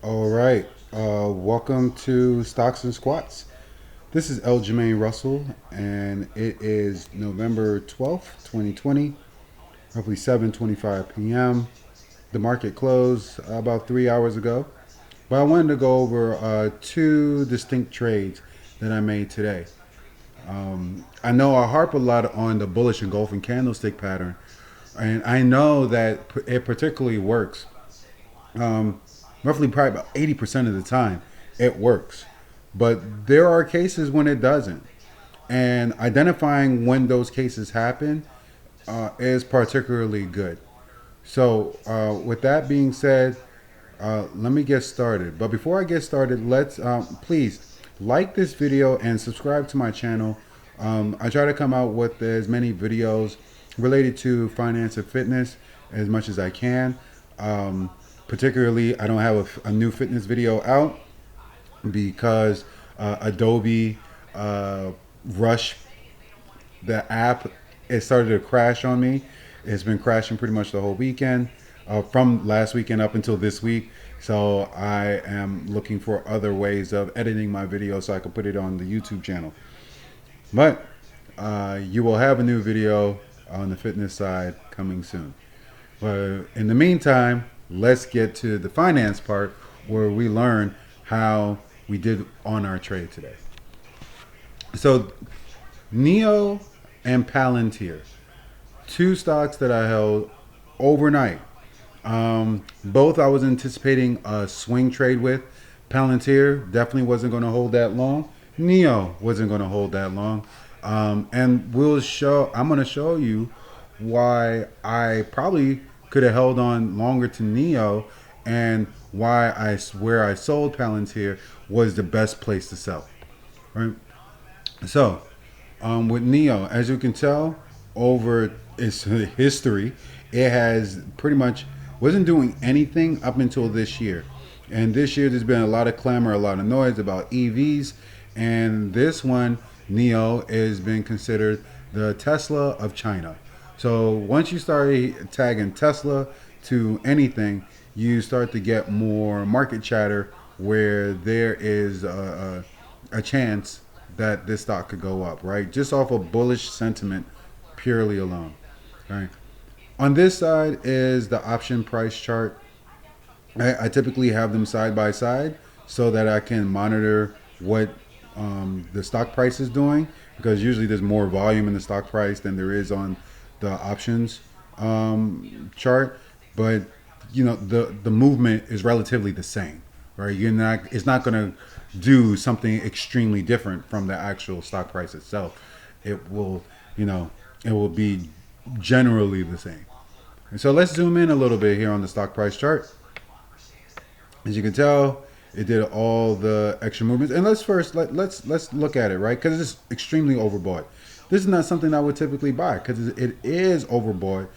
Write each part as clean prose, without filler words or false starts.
All right. Welcome to Stocks and Squats. This is L. Jermaine Russell, and it is November 12th, 2020, roughly 7:25 p.m. The market closed about 3 hours ago, but I wanted to go over two distinct trades that I made today. I know I harp a lot on the bullish engulfing candlestick pattern, and I know that it particularly works. Um, Roughly, probably about 80% of the time, it works. But there are cases when it doesn't. And identifying when those cases happen is particularly good. So, with that being said, let me get started. But before I get started, let's please like this video and subscribe to my channel. I try to come out with as many videos related to finance and fitness as much as I can. Particularly, I don't have a new fitness video out because Adobe Rush, the app, it started to crash on me. It's been crashing pretty much the whole weekend, from last weekend up until this week. So I am looking for other ways of editing my video so I can put it on the YouTube channel. But you will have a new video on the fitness side coming soon. But in the meantime, let's get to the finance part where we learn how we did on our trade today. So NIO and Palantir, two stocks that I held overnight. Both I was anticipating a swing trade with. Palantir definitely wasn't going to hold that long. NIO wasn't going to hold that long. And I'm going to show you why I probably could have held on longer to NIO, and where I sold Palantir was the best place to sell. Right. So, with NIO, as you can tell, over its history, it has pretty much wasn't doing anything up until this year. And this year, there's been a lot of clamor, a lot of noise about EVs. And this one, NIO, is being considered the Tesla of China. So once you start tagging Tesla to anything, you start to get more market chatter where there is a chance that this stock could go up, right? Just off of bullish sentiment purely alone, right? On this side is the option price chart. I typically have them side by side so that I can monitor what the stock price is doing, because usually there's more volume in the stock price than there is on the options chart. But the movement is relatively the same, right? It's not going to do something extremely different from the actual stock price itself. It will, it will be generally the same. And so let's zoom in a little bit here on the stock price chart. As you can tell, it did all the extra movements. And let's look at it, right? Because it's extremely overbought. This is not something I would typically buy because it is overbought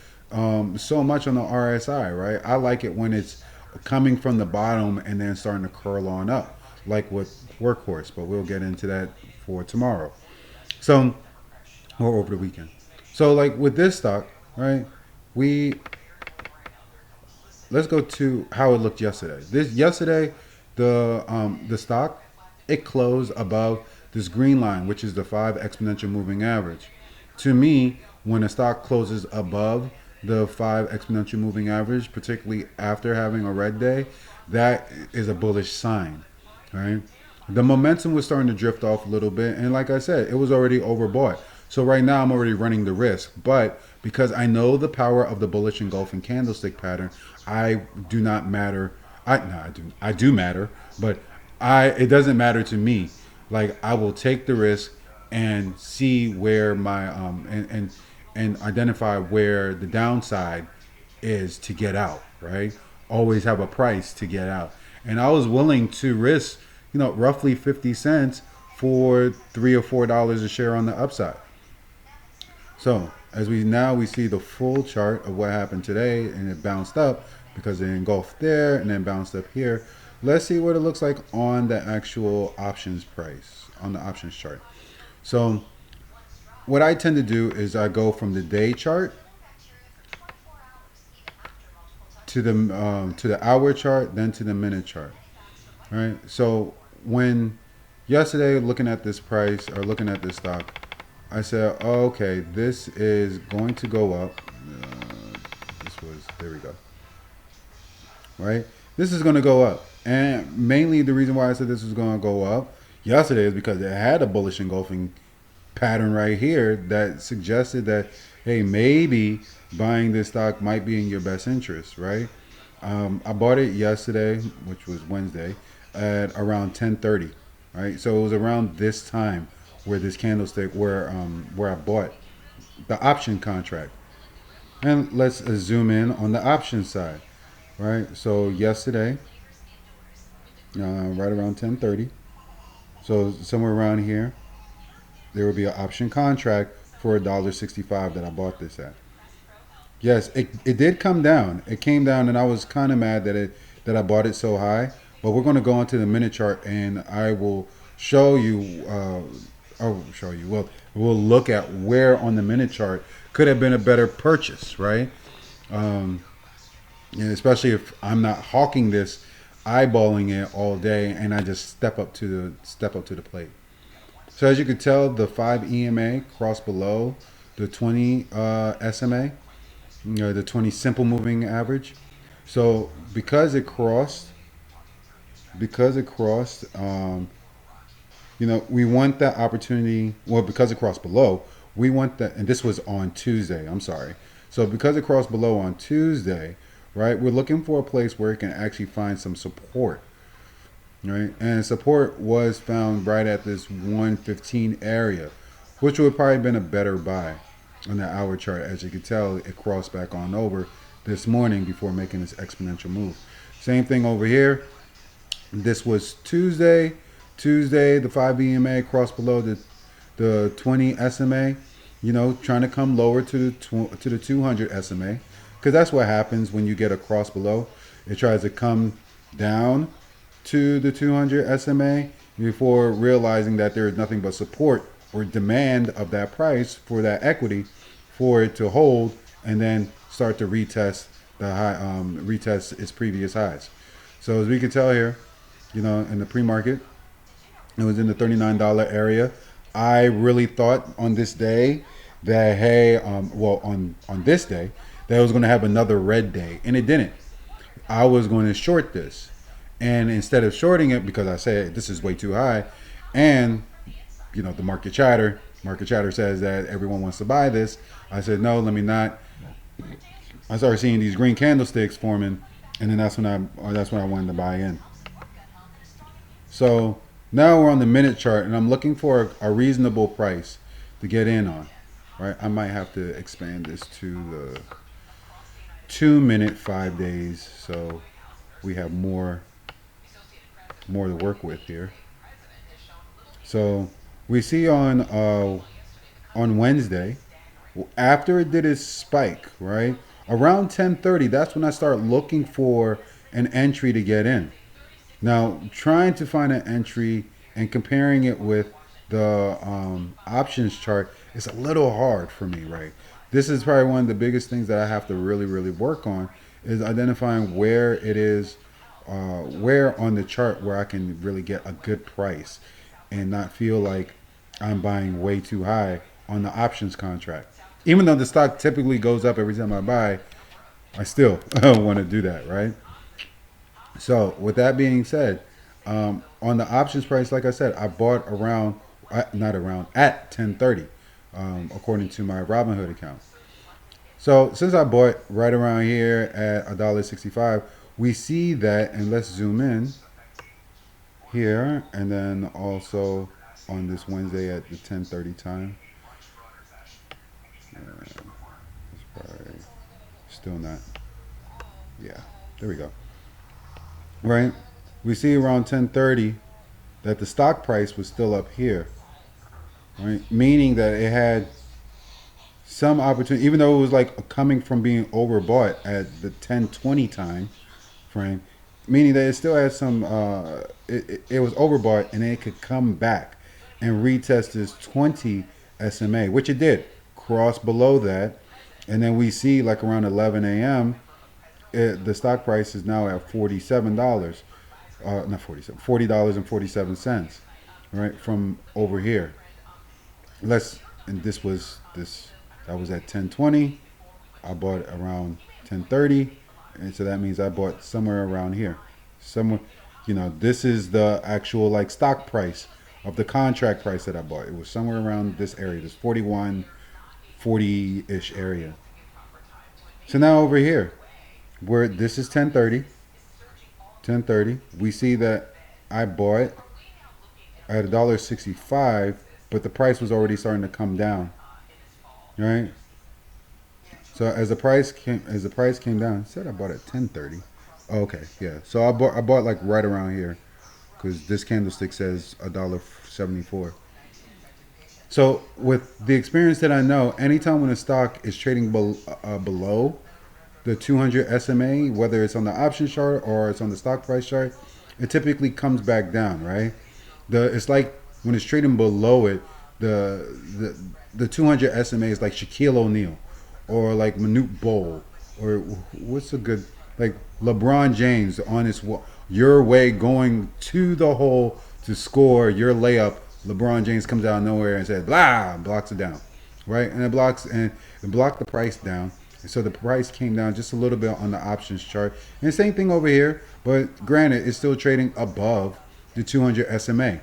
so much on the RSI, right? I like it when it's coming from the bottom and then starting to curl on up, like with Workhorse. But we'll get into that for tomorrow. So, or over the weekend. So, like with this stock, right? We Let's go to how it looked yesterday. The stock, it closed above this green line, which is the 5 exponential moving average. To me, when a stock closes above the 5 exponential moving average, particularly after having a red day, that is a bullish sign, right? The momentum was starting to drift off a little bit, and like I said, it was already overbought. So right now I'm already running the risk, but because I know the power of the bullish engulfing candlestick pattern, I do not matter. I do matter, but it doesn't matter to me. Like, I will take the risk and see where my and identify where the downside is to get out, right? Always have a price to get out. And I was willing to risk, roughly 50 cents for $3 or $4 a share on the upside. So as we see the full chart of what happened today, and it bounced up because it engulfed there and then bounced up here. Let's see what it looks like on the actual options price, on the options chart. So what I tend to do is I go from the day chart to the hour chart, then to the minute chart. right? So when yesterday looking at this price or looking at this stock, I said, oh, okay, this is going to go up. There we go, right? This is going to go up. And mainly the reason why I said this was going to go up yesterday is because it had a bullish engulfing pattern right here that suggested that, hey, maybe buying this stock might be in your best interest, right? I bought it yesterday, which was Wednesday, at around 10:30, right? So it was around this time where this candlestick, where I bought the option contract. And let's zoom in on the option side, right? So yesterday, right around 10:30, so somewhere around here, there will be an option contract for $1.65 that I bought this at. Yes, it did come down. It came down, and I was kind of mad that I bought it so high. But we're going to go into the minute chart, and I will show you. I'll show you. Well, we'll look at where on the minute chart could have been a better purchase, right? And especially if I'm not hawking this, eyeballing it all day, and I just step up to the plate. So as you can tell, the 5 EMA crossed below the 20 SMA, the 20 simple moving average. So because it crossed, we want that opportunity. Well, because it crossed below, we want that. And this was on Tuesday. I'm sorry. So because it crossed below on Tuesday, right? We're looking for a place where it can actually find some support, right? And support was found right at this 115 area, which would probably been a better buy on the hour chart. As you can tell, it crossed back on over this morning before making this exponential move. Same thing over here. This was Tuesday. Tuesday, the 5 EMA crossed below the 20 SMA. Trying to come lower to the 200 SMA, because that's what happens when you get a cross below. It tries to come down to the 200 SMA before realizing that there is nothing but support or demand of that price for that equity for it to hold and then start to retest retest its previous highs. So as we can tell here, in the pre-market, it was in the $39 area. I really thought on this day that, hey, on this day, that it was going to have another red day, and it didn't. I was going to short this. And instead of shorting it, because I said this is way too high, and the market chatter says that everyone wants to buy this, I said no, let me not. I started seeing these green candlesticks forming, and then that's when I wanted to buy in. So now we're on the minute chart, and I'm looking for a reasonable price to get in on. Right, I might have to expand this to the 2-minute 5 days, so we have more to work with here. So we see on Wednesday, after it did its spike, right around 10:30, that's when I start looking for an entry to get in. Now, trying to find an entry and comparing it with the options chart is a little hard for me, right? This is probably one of the biggest things that I have to really, really work on, is identifying where it is, where on the chart where I can really get a good price and not feel like I'm buying way too high on the options contract. Even though the stock typically goes up every time I buy, I still want to do that, right? So with that being said, on the options price, like I said, I bought not around, at 10:30, according to my Robinhood account. So since I bought right around here at $1.65, we see that, and let's zoom in here, and then also on this Wednesday at the 10:30 time. It's probably still not. Yeah, there we go. Right, we see around 10:30 that the stock price was still up here, right? Meaning that it had some opportunity, even though it was like coming from being overbought at the 10:20 time frame, meaning that it still had some. It was overbought, and then it could come back and retest this 20 SMA, which it did, cross below that, and then we see like around 11 a.m. The stock price is now at $47. not 47, $40.47, right, from over here. Let's, and this that was at 10:20. I bought around 10:30, and so that means I bought somewhere around here, somewhere. This is the actual like stock price of the contract price that I bought. It was somewhere around this area, this 41, 40 ish area. So now over here, where this is 10:30, we see that I bought at $1.65, but the price was already starting to come down, right? So as the price came down, it said I bought at 10:30. Okay, yeah. So I bought like right around here because this candlestick says $1.74. So with the experience that I know, anytime when a stock is trading below the 200 SMA, whether it's on the option chart or it's on the stock price chart, it typically comes back down, right? It's like when it's trading below it, the the the 200 SMA is like Shaquille O'Neal, or like Manute Bol, or what's a good, like LeBron James on his your way going to the hole to score your layup. LeBron James comes out of nowhere and says blah, blocks it down, right? And it blocked the price down. And so the price came down just a little bit on the options chart. And the same thing over here, but granted, it's still trading above the 200 SMA.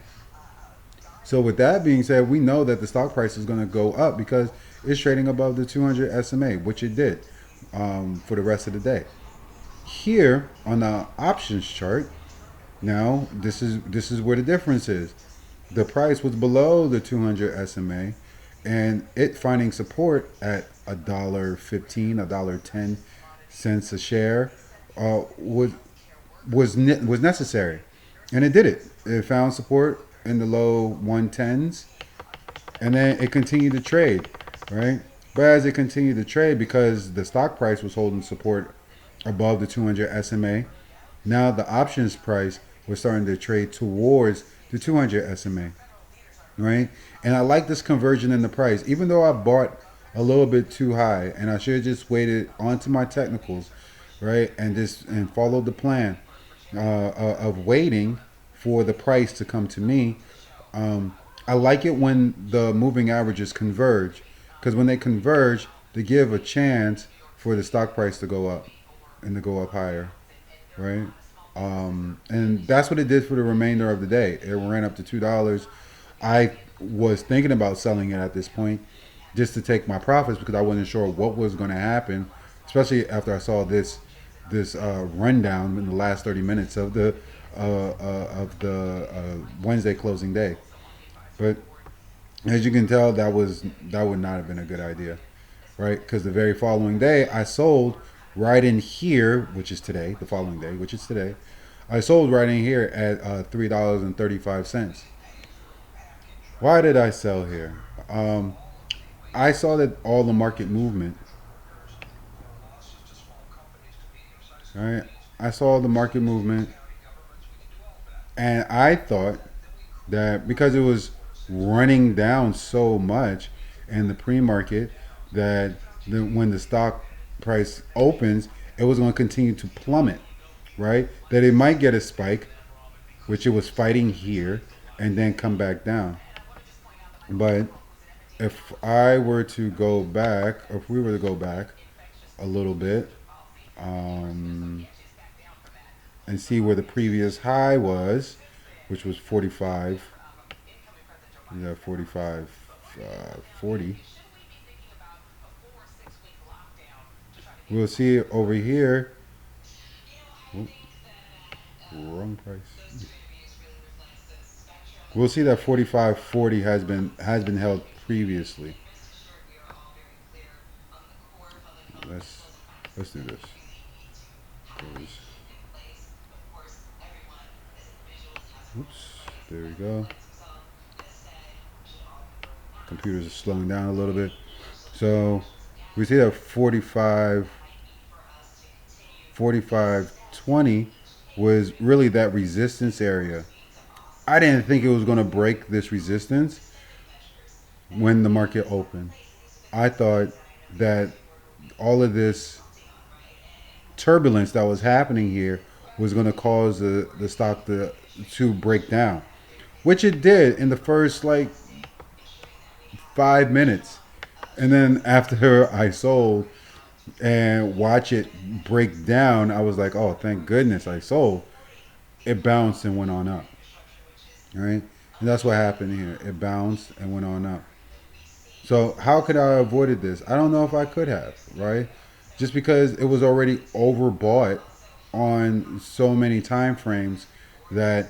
So with that being said, we know that the stock price is going to go up because it's trading above the 200 SMA, which it did for the rest of the day. Here on the options chart, now this is where the difference is. The price was below the 200 SMA, and it finding support at $1.15, $1.10 a share, was necessary, and it did it. It found support in the low 110s, and then it continued to trade, right? But as it continued to trade, because the stock price was holding support above the 200 SMA, now the options price was starting to trade towards the 200 SMA, right? And I like this conversion in the price, even though I bought a little bit too high, and I should have just waited onto my technicals, right, and followed the plan of waiting for the price to come to me. I like it when the moving averages converge, because when they converge, they give a chance for the stock price to go up and to go up higher, right? And that's what it did for the remainder of the day. It ran up to $2. I was thinking about selling it at this point just to take my profits because I wasn't sure what was going to happen, especially after I saw this rundown in the last 30 minutes of the Wednesday closing day. But as you can tell, that would not have been a good idea, right? Because the very following day, I sold right in here, which is today. The following day, which is today, I sold right in here at $3.35. Why did I sell here? I saw that all the market movement. Right, I saw the market movement, and I thought that because it was running down so much in the pre-market, that when the stock price opens, it was going to continue to plummet, right? That it might get a spike, which it was fighting here, and then come back down. But if I were to go back, or if we were to go back a little bit, um, and see where the previous high was, which was 45. Yeah, 45, 40. We'll see it over here. Oop, wrong price. We'll see that 45.40 has been held previously. Let's let's do this. Oops, there we go. Computers are slowing down a little bit. So we see that 45.20 was really that resistance area. I didn't think it was going to break this resistance when the market opened. I thought that all of this turbulence that was happening here was going to cause the stock to break down, which it did in the first like 5 minutes. And then after I sold and watch it break down, I was like, oh, thank goodness I sold. It bounced and went on up. Right? And that's what happened here. It bounced and went on up. So how could I have avoided this? I don't know if I could have, right? Just because it was already overbought on so many time frames that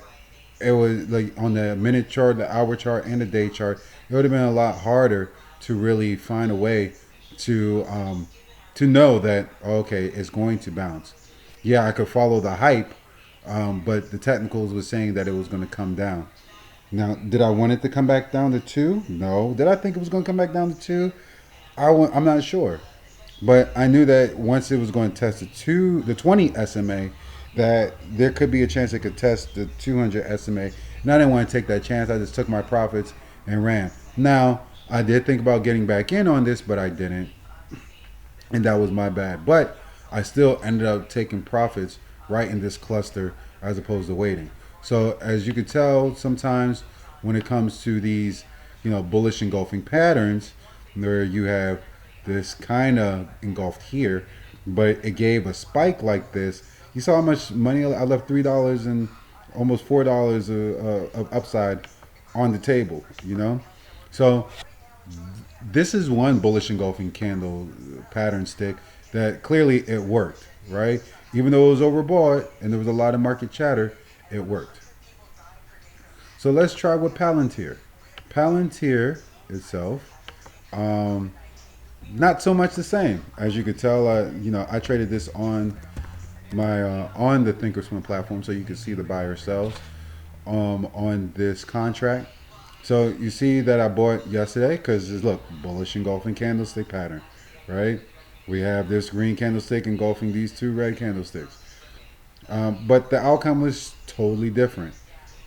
it was like on the minute chart, the hour chart, and the day chart, it would have been a lot harder to really find a way to know that okay, it's going to bounce. Yeah, I could follow the hype, but the technicals was saying that it was going to come down. Now, did I want it to come back down to two? No. Did I think it was going to come back down to two? I'm not sure. But I knew that once it was going to test the 20 SMA, that there could be a chance it could test the 200 SMA. And I didn't want to take that chance. I just took my profits and ran. Now, I did think about getting back in on this, but I didn't. And that was my bad. But I still ended up taking profits right in this cluster as opposed to waiting. So as you can tell, sometimes when it comes to these, bullish engulfing patterns, where you have this kind of engulfed here, but it gave a spike like this. You saw how much money I left, $3 and almost $4 of upside on the table. So this is one bullish engulfing candle pattern stick that clearly it worked, right? Even though it was overbought and there was a lot of market chatter, it worked. So let's try with Palantir. Palantir itself, not so much the same. As you could tell, I traded this on my on the Thinkorswim platform, so you can see the buy or sells on this contract. So you see that I bought yesterday because look, bullish engulfing candlestick pattern, right? We have this green candlestick engulfing these two red candlesticks. But the outcome was totally different,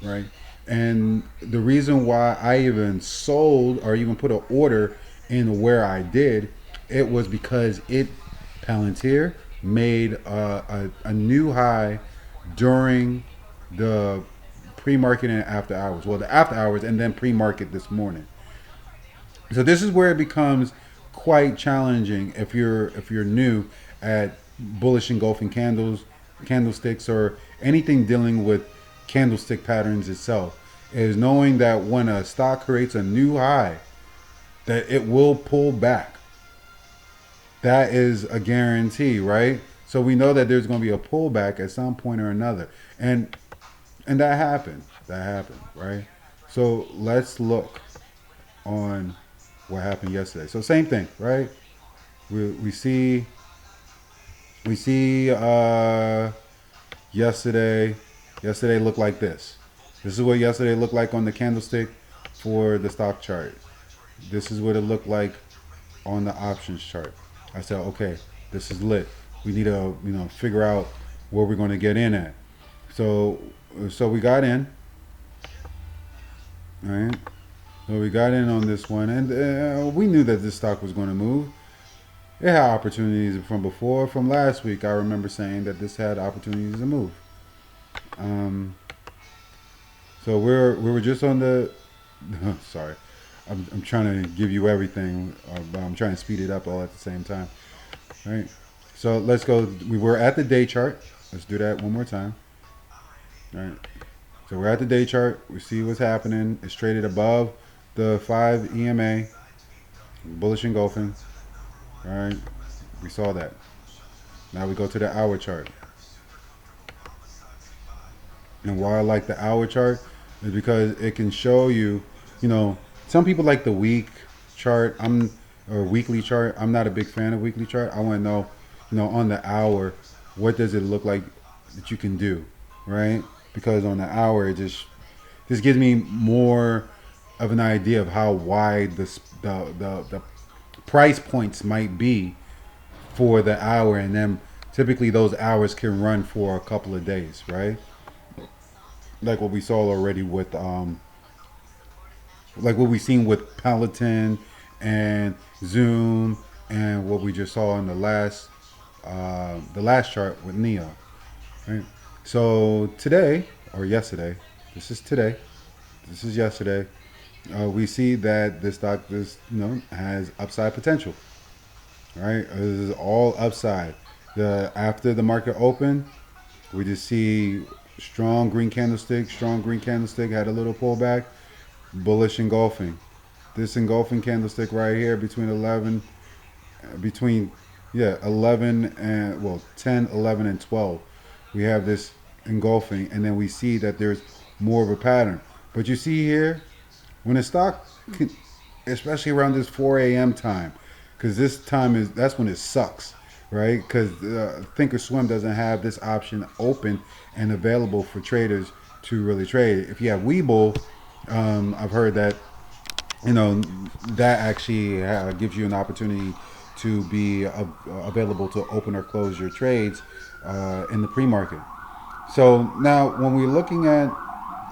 right? And the reason why I even sold or even put an order in where I did, it was because Palantir made a new high during the pre-market and after hours. Well, the after hours and then pre-market this morning. So this is where it becomes quite challenging if you're new at bullish engulfing candlesticks, or anything dealing with candlestick patterns itself, is knowing that when a stock creates a new high, that it will pull back. That is a guarantee, right? So we know that there's going to be a pullback at some point or another, and that happened. That happened, right? So let's look on what happened yesterday. So same thing, right? We see yesterday looked like this. This is what yesterday looked like on the candlestick for the stock chart. This is what it looked like on the options chart. I said, okay, this is lit. We need to figure out where we're going to get in at. So we got in. All right. So we got in on this one, and we knew that this stock was going to move. It had opportunities from before. From last week, I remember saying that this had opportunities to move. So we were just on the. Sorry, I'm trying to give you everything, but I'm trying to speed it up all at the same time. All right. So let's go. We were at the day chart. Let's do that one more time. All right. So we're at the day chart. We see what's happening. It's traded above the 5 EMA, bullish engulfing. All right. We saw that. Now we go to the hour chart. And why I like the hour chart is because it can show you, some people like the week chart. Or weekly chart. I'm not a big fan of weekly chart. I want to know, on the hour, what does it look like that you can do, right? Because on the hour, it just gives me more of an idea of how wide the price points might be for the hour, and then typically those hours can run for a couple of days, right? Like what we saw already with like what we've seen with Peloton and Zoom, and what we just saw in the last chart with NIO, right? So today or yesterday, this is today. This is yesterday. We see that this stock, has upside potential. Right, this is all upside. The after the market opened, we just see strong green candlestick. Strong green candlestick had a little pullback. Bullish engulfing. This engulfing candlestick right here between 11 and 10, 11 and 12. We have this engulfing, and then we see that there's more of a pattern. But you see here, when a stock, especially around this 4 a.m. time, because this time that's when it sucks, right? Because Thinkorswim doesn't have this option open and available for traders to really trade. If you have Webull, I've heard that you know that actually gives you an opportunity to be available to open or close your trades in the pre-market. So now when we're looking at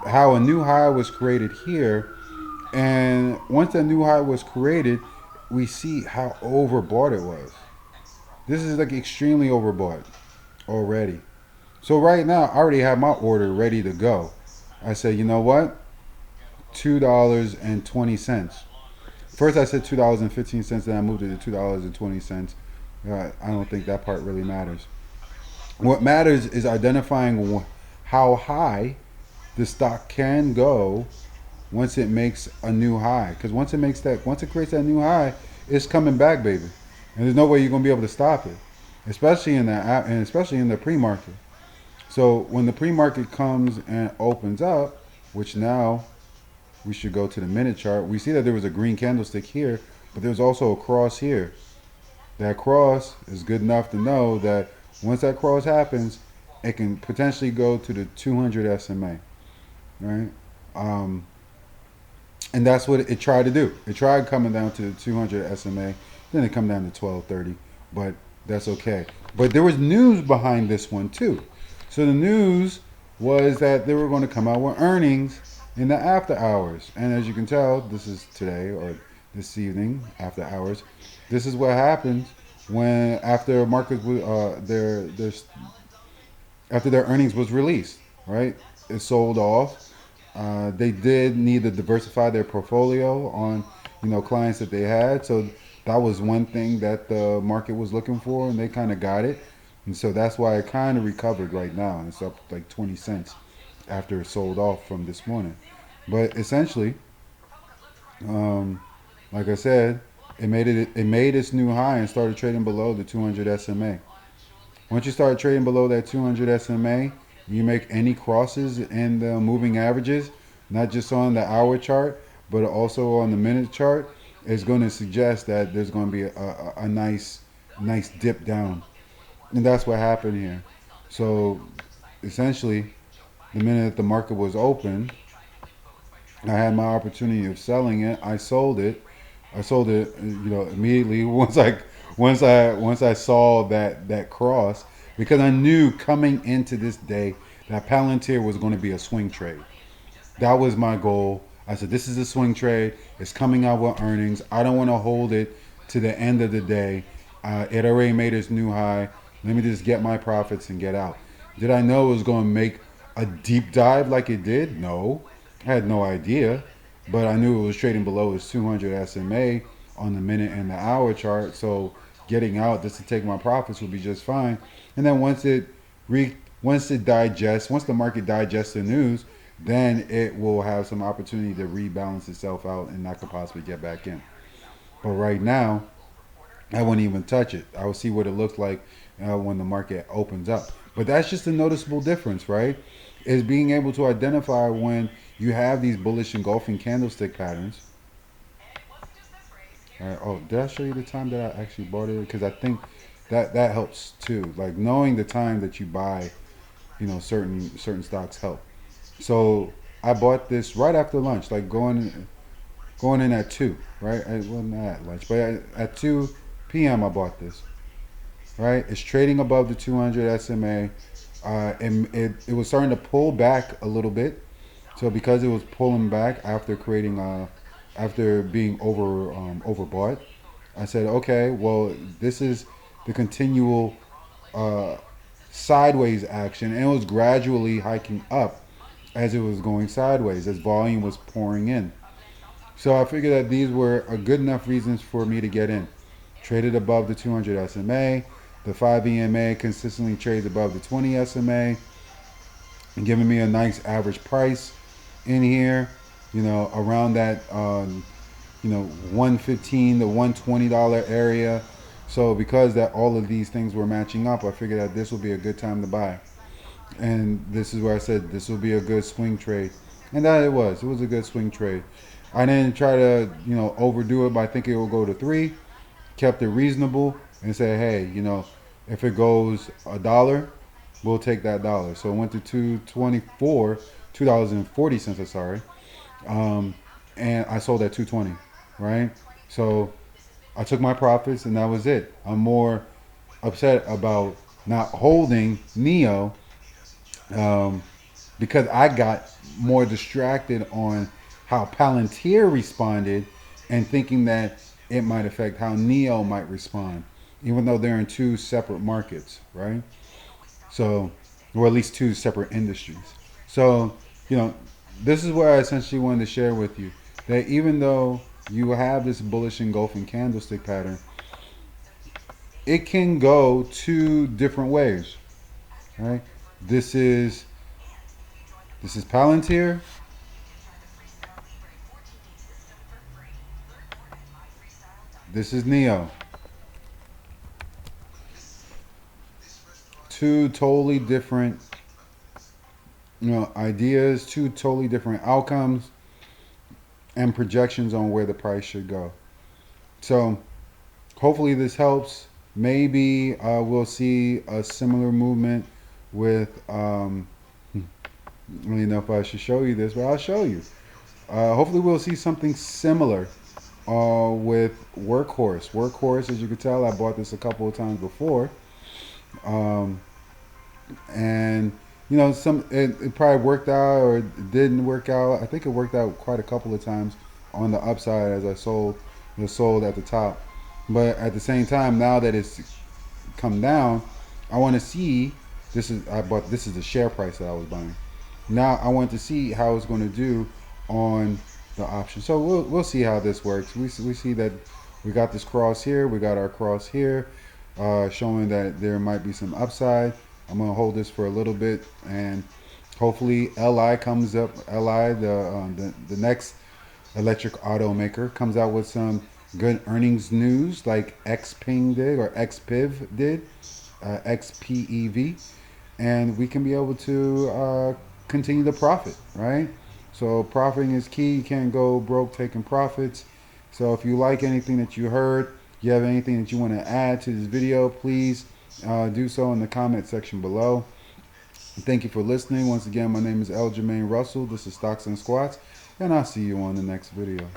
how a new high was created here, and once that new high was created, we see how overbought it was. This is like extremely overbought already. So right now I already have my order ready to go. I said, you know what, $2.20. First, I said $2.15. Then I moved it to $2.20. I don't think that part really matters. What matters is identifying how high the stock can go once it makes a new high. Because once it creates that new high, it's coming back, baby, and there's no way you're gonna be able to stop it, especially in the pre-market. So when the pre-market comes and opens up, which now we should go to the minute chart. We see that there was a green candlestick here, but there's also a cross here. That cross is good enough to know that once that cross happens, it can potentially go to the 200 SMA, right? Um, and that's what it tried to do. It tried coming down to the 200 SMA, then it come down to 1230, but that's okay. But there was news behind this one too. So the news was that they were going to come out with earnings in the after hours. And as you can tell, this is today or this evening after hours. This is what happens when after markets after their earnings was released, right? It sold off. They did need to diversify their portfolio on clients that they had. So that was one thing that the market was looking for, and they kind of got it. And so that's why it kind of recovered right now. And it's up like 20 cents after it sold off from this morning. But essentially, um, like I said, it made its new high and started trading below the 200 SMA. Once you start trading below that 200 SMA, you make any crosses in the moving averages, not just on the hour chart, but also on the minute chart, it's going to suggest that there's going to be a nice dip down. And that's what happened here. So essentially, the minute the market was open, I had my opportunity of selling it. I sold it. I sold it, immediately once I saw that cross, because I knew coming into this day that Palantir was going to be a swing trade. That was my goal. I said, this is a swing trade. It's coming out with earnings. I don't want to hold it to the end of the day. It already made its new high. Let me just get my profits and get out. Did I know it was going to make a deep dive like it did? No. I had no idea. But I knew it was trading below its 200 SMA on the minute and the hour chart. So getting out just to take my profits would be just fine. And then once the market digests the news, then it will have some opportunity to rebalance itself out, and I could possibly get back in. But right now, I wouldn't even touch it. I will see what it looks like when the market opens up. But that's just a noticeable difference, right? Is being able to identify when you have these bullish engulfing candlestick patterns. Oh, did I show you the time that I actually bought it? Because I think that helps too. Like knowing the time that you buy, certain stocks help. So I bought this right after lunch, like going in at 2, right? It wasn't at lunch, but at 2 p.m. I bought this, right? It's trading above the 200 SMA, and it was starting to pull back a little bit. So because it was pulling back after being overbought, I said, okay, well, this is the continual uh, sideways action, and it was gradually hiking up as it was going sideways, as volume was pouring in. So I figured that these were a good enough reasons for me to get in. Traded above the 200 SMA. The 5 EMA consistently trades above the 20 SMA, and giving me a nice average price in here, around that, 115 to $120 area. So because that all of these things were matching up, I figured that this would be a good time to buy. And this is where I said this will be a good swing trade. And that it was. It was a good swing trade. I didn't try to, overdo it by thinking it will go to 3. Kept it reasonable and said, hey, if it goes $1, we'll take that dollar. So it went to 224, $2.40, I'm sorry. And I sold at 220, right? So I took my profits and that was it. I'm more upset about not holding NIO, because I got more distracted on how Palantir responded and thinking that it might affect how NIO might respond, even though they're in two separate markets, right? So, or at least two separate industries. So, this is what I essentially wanted to share with you, that even though you have this bullish engulfing candlestick pattern, it can go two different ways, right? This is Palantir. This is NIO. Two totally different, ideas, two totally different outcomes and projections on where the price should go. So hopefully this helps. Maybe we'll see a similar movement with, I don't even know if I should show you this, but I'll show you. Hopefully we'll see something similar with Workhorse. Workhorse, as you can tell, I bought this a couple of times before. And it probably worked out or it didn't work out. I think it worked out quite a couple of times on the upside as I sold at the top. But at the same time, now that it's come down, I want to see, this is the share price that I was buying. Now I want to see how it's going to do on the option. So we'll see how this works. We see that we got this cross here, we got our cross here, showing that there might be some upside. I'm gonna hold this for a little bit, and hopefully LI comes up. LI, the next electric automaker, comes out with some good earnings news, like XPing did or XPIV did, XPEV, and we can be able to continue to profit, right? So profiting is key. You can't go broke taking profits. So if you like anything that you heard, you have anything that you want to add to this video, please do so in the comment section below. Thank you for listening. Once again, my name is Jermaine Russell. This is Stocks and Squats, and I'll see you on the next video.